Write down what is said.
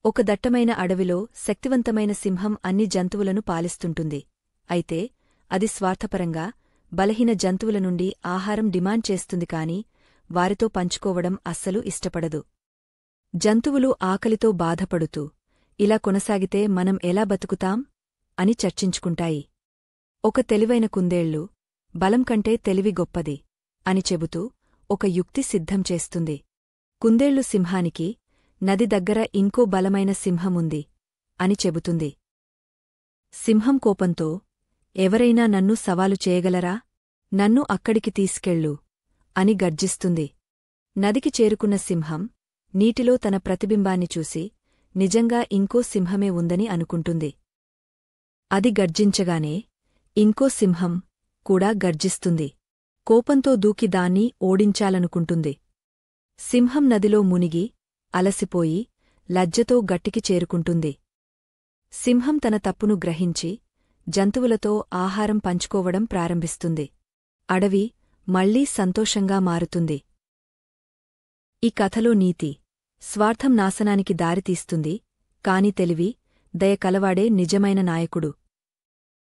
ఒక దట్టమైన అడవిలో శక్తివంతమైన సింహం అన్ని జంతువులను పాలిస్తుంటుంది. అయితే అది స్వార్థపరంగా బలహీన జంతువుల నుండి ఆహారం డిమాండ్ చేస్తుంది కాని వారితో పంచుకోవడం అస్సలు ఇష్టపడదు. జంతువులు ఆకలితో బాధపడుతూ ఇలా కొనసాగితే మనం ఎలా బతుకుతాం అని చర్చించుకుంటాయి. ఒక తెలివైన కుందేళ్లు బలం కంటే తెలివి గొప్పది అని చెబుతూ ఒక యుక్తి సిద్ధం చేస్తుంది. కుందేళ్లు సింహానికి నది దగ్గర ఇంకో బలమైన సింహముంది అని చెబుతుంది. సింహం కోపంతో, ఎవరైనా నన్ను సవాలు చేయగలరా? నన్ను అక్కడికి తీసుకెళ్ళు అని గర్జిస్తుంది. నదికి చేరుకున్న సింహం నీటిలో తన ప్రతిబింబాన్ని చూసి నిజంగా ఇంకో సింహమే ఉందని అనుకుంటుంది. అది గర్జించగానే ఇంకో సింహం కూడా గర్జిస్తుంది. కోపంతో దూకి దాన్ని ఓడించాలనుకుంటుంది. సింహం నదిలో మునిగి అలసిపోయి లజ్జతో గట్టికి చేరుకుంటుంది. సింహం తన తప్పును గ్రహించి జంతువులతో ఆహారం పంచుకోవడం ప్రారంభిస్తుంది. అడవి మళ్లీ సంతోషంగా మారుతుంది. ఈ కథలో నీతి: స్వార్థం నాశనానికి దారితీస్తుంది, కాని తెలివి, దయ కలవాడే నిజమైన నాయకుడు.